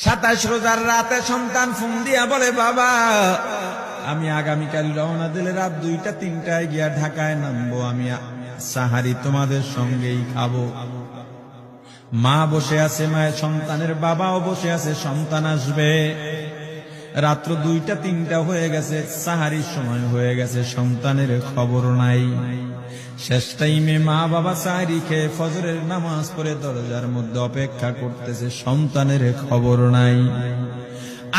27 রোজার রাতে সন্তান ফোন দিয়া বলে, বাবা আমি আগামীকাল রওনা দিলে রাত 2টা-3টায় গিয়া ঢাকায় নামবো, আমি সাহারি তোমাদের সঙ্গেই খাবো। মা বসে আছে, মায়ের সন্তানের বাবাও বসে আছে, সন্তান আসবে। রাত্র 2টা-3টা হয়ে গেছে, সাহারির সময় হয়ে গেছে, সন্তানের খবর নাই। শেষ টাইমে মা বাবা সাহারি খেয়ে ফজরের নামাজ পড়ে দরজার মধ্যে অপেক্ষা করতেছে, সন্তানের খবর নাই।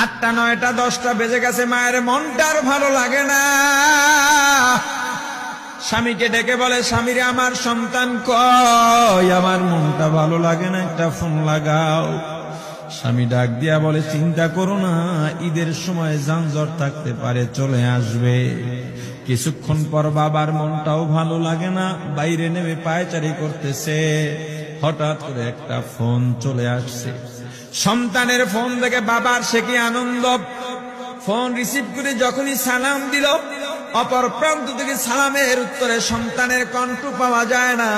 8টা, 9টা, 10টা বেজে গেছে, মায়ের মনটা আর ভালো লাগে না। স্বামীকে ডেকে বলে, স্বামীরে আমার সন্তান কই, আমার মনটা ভালো লাগে না, একটা ফোন লাগাও। স্বামী ডাক দিয়া বলে, চিন্তা করো না, ঈদের সময় যানজট থাকতে পারে, চলে আসবে। কিছুক্ষণ পর বাবার মনটাও ভালো লাগে না, বাইরে নেমে পায়চারি করতেছে। হঠাৎ করে একটা ফোন চলে আসছে। সন্তানের ফোন দেখে বাবার সে কি আনন্দ। ফোন রিসিভ করে যখনই সালাম দিল, অপর প্রান্ত থেকে সালামের উত্তরে সন্তানের কণ্ঠ পাওয়া যায় না।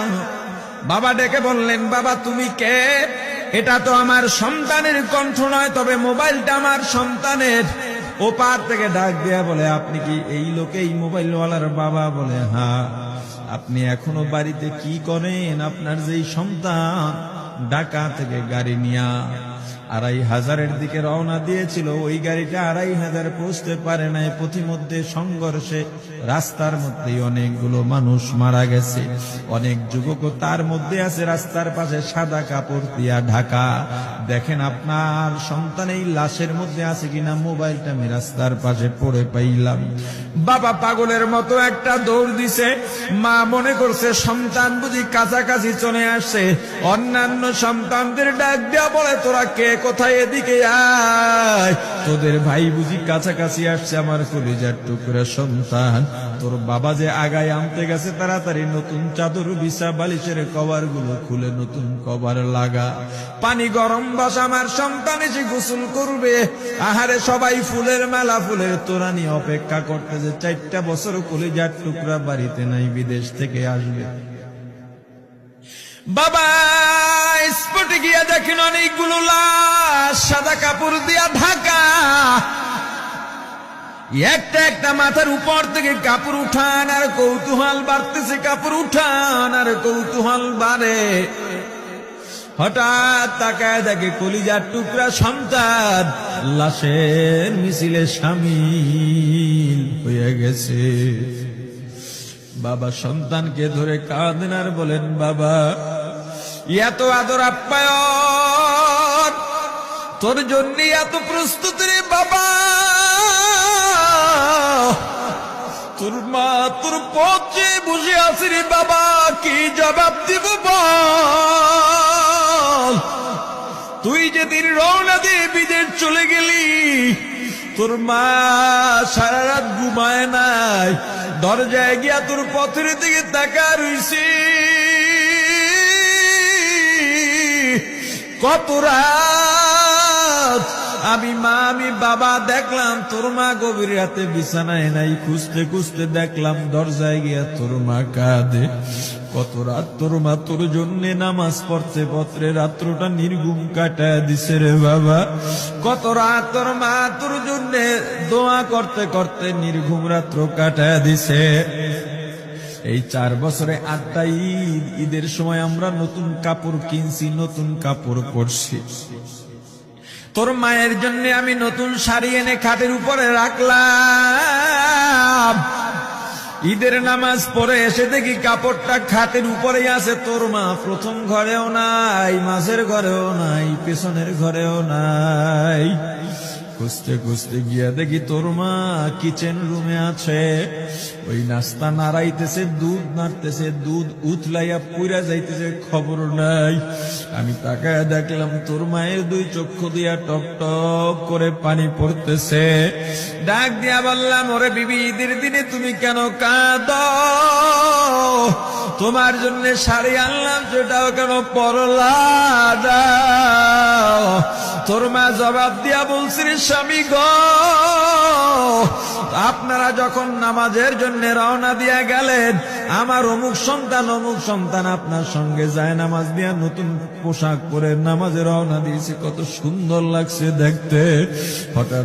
বাবা ডেকে বললেন, বাবা তুমি কে? এটা তো আমার সন্তানের কণ্ঠ নয়, তবে মোবাইলটা আমার সন্তানের। ওপার থেকে ডাক দেয়া বলে, আপনি কি এই লোকে, এই মোবাইলওয়ালার বাবা? বলে, হ্যাঁ। আপনি এখনো বাড়িতে কি করেন? আপনার যেই সন্তান ঢাকা থেকে গাড়ি নিয়া 2500-এর দিকে রওনা দিয়েছিল, ওই গাড়িটা 2500 পৌঁছতে পারে নাই। পথিমধ্যে সংঘর্ষে রাস্তার মধ্যেই অনেকগুলো মানুষ মারা গেছে, অনেক যুবকও তার মধ্যে আছে। রাস্তার পাশে সাদা কাপড় দিয়া ঢাকা। দেখেন আপনার সন্তান এই লাশের মধ্যে আছে কিনা। মোবাইলটা আমি রাস্তার পাশে পড়ে পাইলাম। বাবা পাগলের মতো একটা দৌড় দিছে। মা মনে করছে সন্তান বুঝি কাছাকাছি চলে আসছে। অন্যান্য সন্তানদের ডাক দেয়া বলে, তোরা কে, কোথায়, এদিকে আয়, তোদের ভাই বুঝি কাছাকাছি আসছে। আমার কলিজার টুকরা সন্তান, তোর বাবা যে আগায় আনতে গেছে, তাড়াতাড়ি নতুন চাদর বিছা, বালিশের কভার গুলো খুলে নতুন কভার লাগা, পানি গরম বস, আমার সন্তান এসে গোসল করবে। আহারে সবাই ফুলের মেলা, ফুলের তোড়া নিয়ে অপেক্ষা করতেছে। 4টা বছর কলিজার টুকরা বাড়িতে নাই, বিদেশ থেকে আসবে। বাবা স্পটে গিয়া দেখেন অনেকগুলো লাশ সাদা কাপড় দিয়া ঢাকা। একটা একটা মাথার উপর থেকে কাপড় উঠান আর কৌতূহল বাড়তেছে, কাপড় উঠান আর কৌতূহল বাড়ে। হঠাৎ তাকায় দেখে কলিজার টুকরা সন্তান লাশের মিছিলে শামিল হয়ে গেছে। বাবা সন্তানকে ধরে কাঁদেন আর বলেন, বাবা এত আদর আপ্যায়ন তোর জন্য, এত প্রস্তুতি রে বাবা। তোর মা তোর পথে বসে আছে রে বাবা, কি জবাব দিব বল? তুই যেদিন রওনা দিয়ে বিদেশ চলে গেলি, তোর মা সারা রাত ঘুমায় নাই, দরজায় গিয়া তোর পথের দিকে তাকা রইছি। কত রাত আমি মা, আমি বাবা দেখলাম তোর মা গভীর রাতে বিছানায় নাই। খুঁজতে খুঁজতে দেখলাম দরজায় গিয়া তোর মা কাঁদে। কত রাত তোর মা তোর জন্য নামাজ পড়তে পড়তে রাত্রটা নির্ঘুম কাটায় দিছে রে বাবা। কত রাত তোর মা তোর জন্য দোয়া করতে করতে নির্ঘুম রাত্র কাটায় দিছে। এই 4 বছরে 8টা ঈদ, ঈদের সময় আমরা নতুন কাপড় কিনছি, নতুন কাপড় পরছি। তোর মায়ের জন্য আমি নতুন শাড়ি এনে খাটের উপরে রাখলাম। ঈদের নামাজ পড়ে এসে দেখি কাপড়টা খাটের উপরেই আছে। তোর মা প্রথম ঘরেও নাই, মাঝের ঘরেও নাই, পেছনের ঘরেও নাই। খুঁজতে খুঁজতে গিয়া দেখি তোর মা কিচেন রুমে আছে। ওই নাস্তা নাড়াইতেছে, দুধ নাড়তেছে, দুধ উতলাইয়া পুইরা যাইতেছে, খবর নাই। আমি তাকায় দেখলাম তোর মায়ের 2 চক্ষু দিয়া টক টক করে পানি পড়তেছে। ডাক দিয়া বললাম, ওরে বিবি, ঈদের দিনে তুমি কেন কাঁদো? তোমার জন্য শাড়ি আনলাম, সেটাও কেন পরলা? তোর মা জবাব দিয়া বলছে, রে স্বামী গো, আপনারা যখন নামাজের জন্য রওনা দিয়া গেলেন, আমার অমুক সন্তান আপনার সঙ্গে যায় নামাজ দিয়া নতুন পোশাক পরে নামাজে রওনা দিয়েছে, কত সুন্দর লাগছে দেখতে। হঠাৎ